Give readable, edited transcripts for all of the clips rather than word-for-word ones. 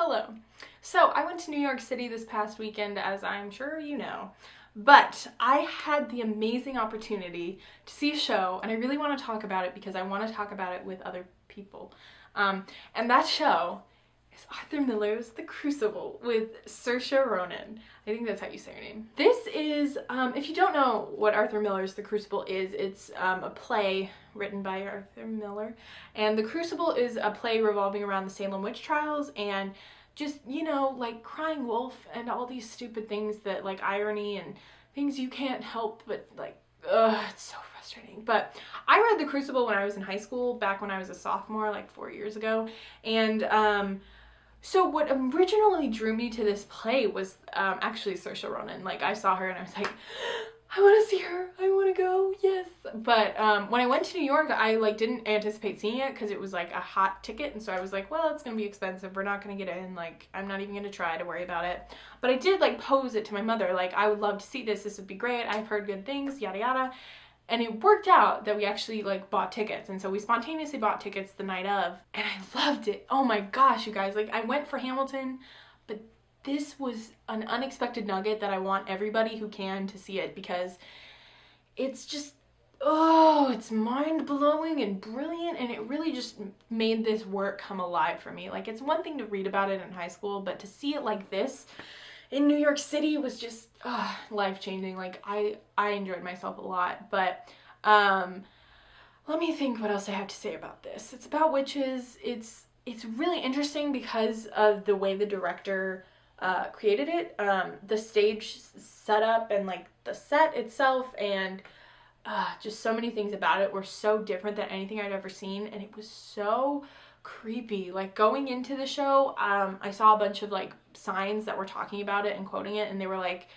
Hello. So I went to New York City this past weekend, as I'm sure you know, but I had the amazing opportunity to see a show, and I really want to talk about it because I want to talk about it with other people. And that show is Arthur Miller's The Crucible with Saoirse Ronan. I think that's how you say her name. This is, if you don't know what Arthur Miller's The Crucible is, it's a play written by Arthur Miller, and The Crucible is a play revolving around the Salem witch trials and just, you know, like crying wolf and all these stupid things that, like, irony and things you can't help but, like, it's so frustrating. But I read The Crucible when I was in high school, back when I was a sophomore, like 4 years ago, and so what originally drew me to this play was actually Saoirse Ronan. Like, I saw her and I was like, I want to see her, I want to go, yes. But when I went to New York, I like didn't anticipate seeing it because it was like a hot ticket, and so I was like, well, it's gonna be expensive, we're not gonna get in, like, I'm not even gonna try to worry about it. But I did like pose it to my mother, like, I would love to see this would be great, I've heard good things, yada yada. And it worked out that we actually like bought tickets, and so we spontaneously bought tickets the night of, and I loved it. Oh my gosh, you guys, like, I went for Hamilton, but this was an unexpected nugget that I want everybody who can to see it, because it's just, oh, it's mind-blowing and brilliant, and it really just made this work come alive for me. Like, it's one thing to read about it in high school, but to see it like this in New York City was just life-changing. Like, I enjoyed myself a lot. But let me think what else I have to say about this. It's about witches. It's really interesting because of the way the director created it. The stage setup and like the set itself, and just so many things about it were so different than anything I'd ever seen, and it was so creepy. Like, going into the show, I saw a bunch of like signs that were talking about it and quoting it, and they were like,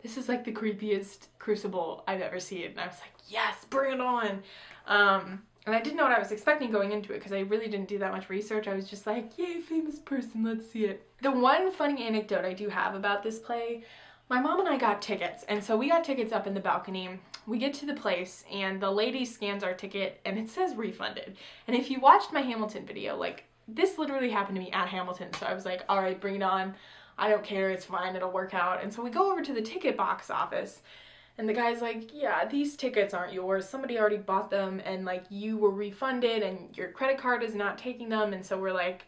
this is like the creepiest Crucible I've ever seen. And I was like, yes, bring it on. And I didn't know what I was expecting going into it because I really didn't do that much research. I was just like, yay, famous person, let's see it. The one funny anecdote I do have about this play, my mom and I got tickets, and so we got tickets up in the balcony. We get to the place, and the lady scans our ticket, and it says refunded. And if you watched my Hamilton video, like, this literally happened to me at Hamilton, so I was like, all right, bring it on. I don't care, it's fine, it'll work out. And so we go over to the ticket box office, and the guy's like, yeah, these tickets aren't yours. Somebody already bought them, and, like, you were refunded, and your credit card is not taking them. And so we're like,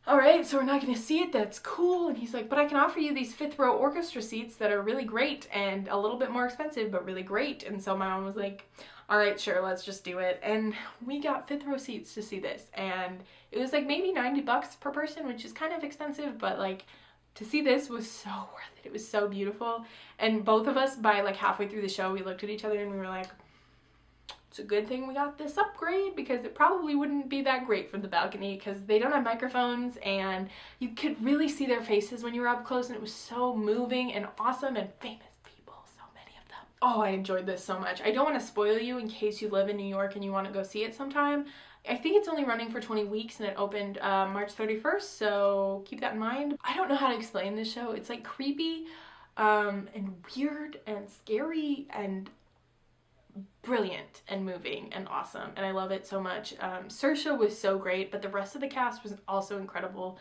all right, so we're not going to see it, that's cool. And he's like, but I can offer you these fifth row orchestra seats that are really great and a little bit more expensive, but really great. And so my mom was like, all right, sure, let's just do it. And we got fifth row seats to see this, and it was like maybe $90 per person, which is kind of expensive, but like, to see this was so worth it. It was so beautiful. And both of us, by like halfway through the show, we looked at each other and we were like, it's a good thing we got this upgrade, because it probably wouldn't be that great from the balcony because they don't have microphones, and you could really see their faces when you were up close, and it was so moving and awesome, and famous people, so many of them. Oh, I enjoyed this so much. I don't want to spoil you in case you live in New York and you want to go see it sometime. I think it's only running for 20 weeks, and it opened March 31st, so keep that in mind. I don't know how to explain this show. It's like creepy and weird and scary and brilliant and moving and awesome, and I love it so much. Saoirse was so great, but the rest of the cast was also incredible.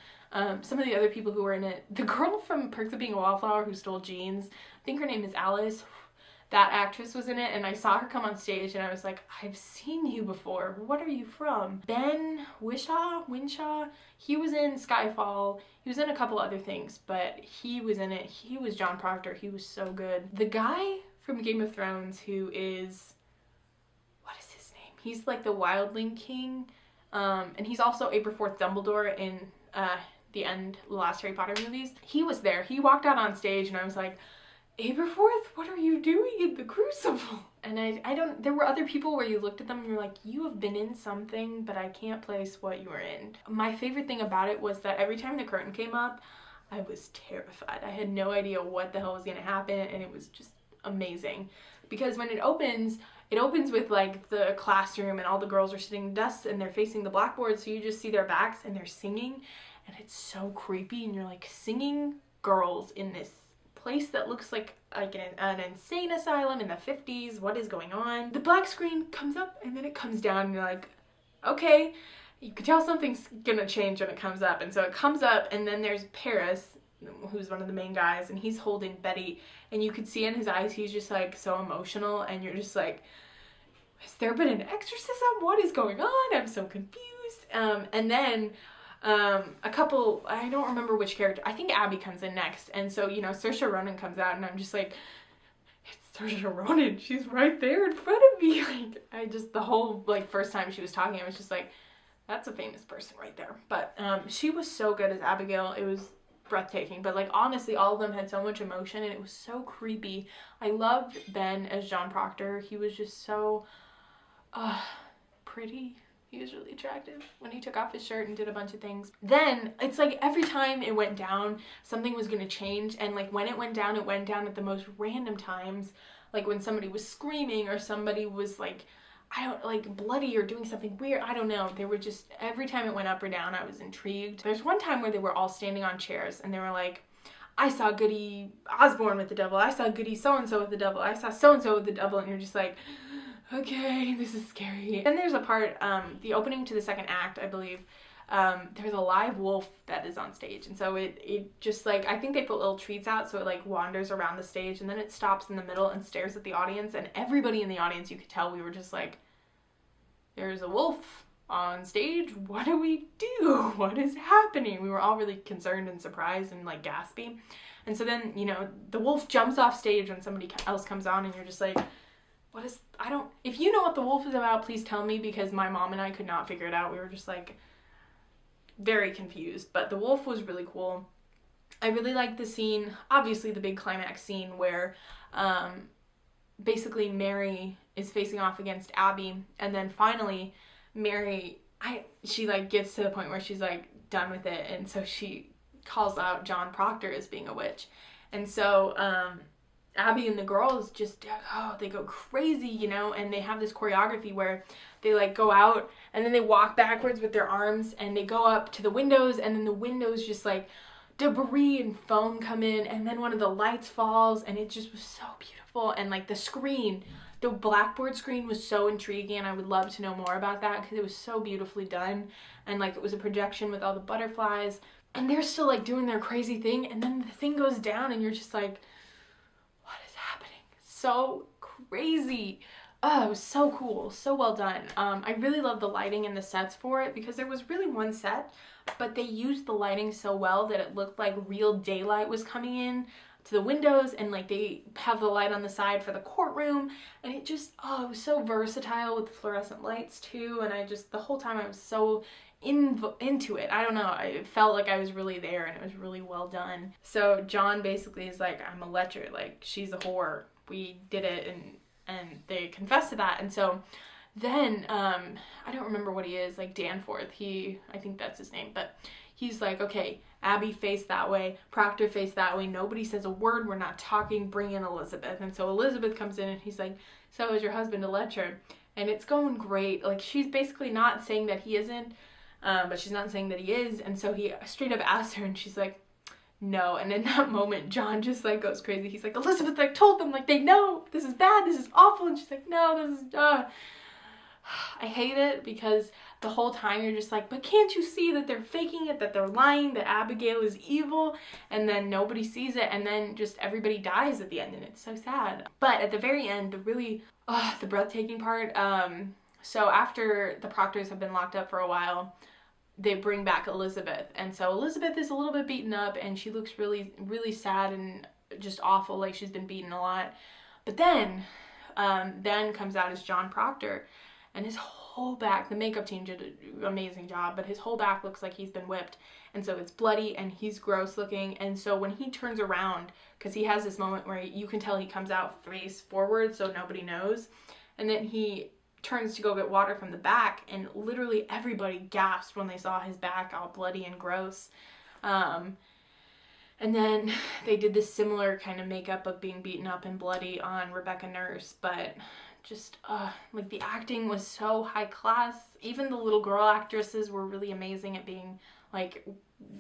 Some of the other people who were in it, the girl from Perks of Being a Wallflower who stole jeans, I think her name is Alice, that actress was in it, and I saw her come on stage and I was like, I've seen you before, what are you from? Ben Winshaw, he was in Skyfall, he was in a couple other things, but he was in it. He was John Proctor, he was so good. The guy from Game of Thrones who is, what is his name? He's like the Wildling King, and he's also Aberforth Dumbledore in the last Harry Potter movies. He was there. He walked out on stage and I was like, Aberforth, what are you doing in the Crucible? And I don't, there were other people where you looked at them and you're like, you have been in something, but I can't place what you were in. My favorite thing about it was that every time the curtain came up, I was terrified. I had no idea what the hell was gonna happen, and it was just amazing. Because when it opens with like the classroom, and all the girls are sitting in desks and they're facing the blackboard, so you just see their backs and they're singing, and it's so creepy, and you're like, singing girls in this place that looks like an insane asylum in the 50s, what is going on? The black screen comes up and then it comes down, and you're like, okay, you could tell something's gonna change when it comes up. And so it comes up, and then there's Parris, who's one of the main guys, and he's holding Betty, and you could see in his eyes he's just like so emotional, and you're just like, has there been an exorcism? What is going on? I'm so confused. And then a couple, I don't remember which character, I think Abby comes in next, and so, you know, Saoirse Ronan comes out, and I'm just like, it's Saoirse Ronan, she's right there in front of me. Like, I just, the whole, like, first time she was talking, I was just like, that's a famous person right there. But she was so good as Abigail. It was breathtaking. But like, honestly, all of them had so much emotion, and it was so creepy. I loved Ben as John Proctor. He was just so pretty. He was really attractive when he took off his shirt and did a bunch of things. Then it's like every time it went down, something was gonna change. And like when it went down at the most random times. Like when somebody was screaming, or somebody was like, I don't, like, bloody or doing something weird. I don't know. They were just, every time it went up or down, I was intrigued. There's one time where they were all standing on chairs, and they were like, I saw Goody Osborne with the devil. I saw Goody so-and-so with the devil. I saw so-and-so with the devil. And you're just like, okay, this is scary. Then there's a part, the opening to the second act, I believe, there's a live wolf that is on stage. And so it just like, I think they put little treats out, so it like wanders around the stage, and then it stops in the middle and stares at the audience. And everybody in the audience, you could tell we were just like, there's a wolf on stage. What do we do? What is happening? We were all really concerned and surprised and like gaspy. And so then, you know, the wolf jumps off stage when somebody else comes on, and you're just like, what is, if you know what the wolf is about, please tell me, because my mom and I could not figure it out. We were just like very confused. But the wolf was really cool. I really liked the scene, obviously the big climax scene where basically Mary is facing off against Abby, and then finally Mary, she like gets to the point where she's like done with it, and so she calls out John Proctor as being a witch. And so Abby and the girls just, they go crazy, you know, and they have this choreography where they like go out and then they walk backwards with their arms, and they go up to the windows, and then the windows just like debris and foam come in, and then one of the lights falls, and it just was so beautiful. And like the screen, the blackboard screen was so intriguing, and I would love to know more about that because it was so beautifully done. And like it was a projection with all the butterflies, and they're still like doing their crazy thing, and then the thing goes down, and you're just like, what is happening? So crazy. Oh, it was so cool, so well done. I really love the lighting and the sets for it, because there was really one set, but they used the lighting so well that it looked like real daylight was coming in to the windows, and like they have the light on the side for the courtroom, and it just, it was so versatile with the fluorescent lights too. And I just, the whole time I was so into it. I don't know, I felt like I was really there, and it was really well done. So John basically is like, I'm a lecher, like she's a whore, we did it, and they confess to that. And so then I don't remember what he is, like Danforth, I think that's his name, but he's like, okay, Abby faced that way, Proctor faced that way, nobody says a word, we're not talking, bring in Elizabeth. And so Elizabeth comes in, and he's like, so is your husband a lecher? And it's going great. Like, she's basically not saying that he isn't, but she's not saying that he is. And so he straight up asks her, and she's like, no. And in that moment, John just like goes crazy. He's like, Elizabeth, I told them, like, they know this is bad, this is awful. And she's like, no, this is I hate it, because the whole time you're just like, but can't you see that they're faking it, that they're lying, that Abigail is evil? And then nobody sees it, and then just everybody dies at the end, and it's so sad. But at the very end, the really the breathtaking part, so after the Proctors have been locked up for a while, they bring back Elizabeth. And so Elizabeth is a little bit beaten up, and she looks really, really sad and just awful, like she's been beaten a lot. But then comes out as John Proctor, and his whole back, the makeup team did an amazing job, but his whole back looks like he's been whipped. And so it's bloody, and he's gross looking. And so when he turns around, because he has this moment where you can tell he comes out face forward so nobody knows, and then he turns to go get water from the back, and literally everybody gasped when they saw his back all bloody and gross. And then they did this similar kind of makeup of being beaten up and bloody on Rebecca Nurse, but just like the acting was so high class. Even the little girl actresses were really amazing at being like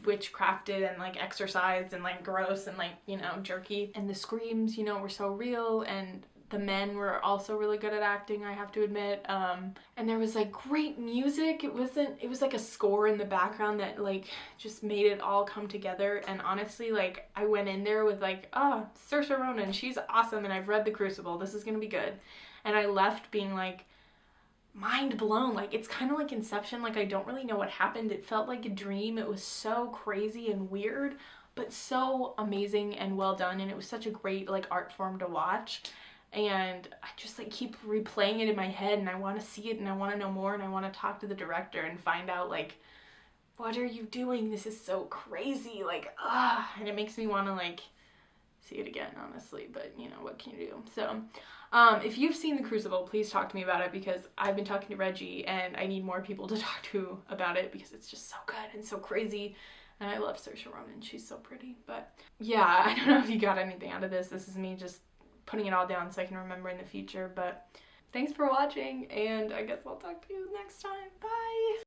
witchcrafted and like exercised and like gross and like, you know, jerky. And the screams, you know, were so real, and The men were also really good at acting, I have to admit. And there was like great music. It was like a score in the background that like just made it all come together. And honestly, like I went in there with like, oh, Saoirse Ronan, she's awesome, and I've read The Crucible, this is gonna be good. And I left being like mind blown. Like it's kind of like Inception. Like I don't really know what happened. It felt like a dream. It was so crazy and weird, but so amazing and well done. And it was such a great like art form to watch. And I just like keep replaying it in my head, and I want to see it, and I want to know more, and I want to talk to the director and find out like, what are you doing? This is so crazy. Like, and it makes me want to like see it again, honestly, but you know, what can you do? So if you've seen The Crucible, please talk to me about it, because I've been talking to Reggie and I need more people to talk to about it, because it's just so good and so crazy. And I love Saoirse Ronan. She's so pretty. But yeah, I don't know if you got anything out of this. This is me just putting it all down so I can remember in the future. But thanks for watching, and I guess I'll talk to you next time. Bye!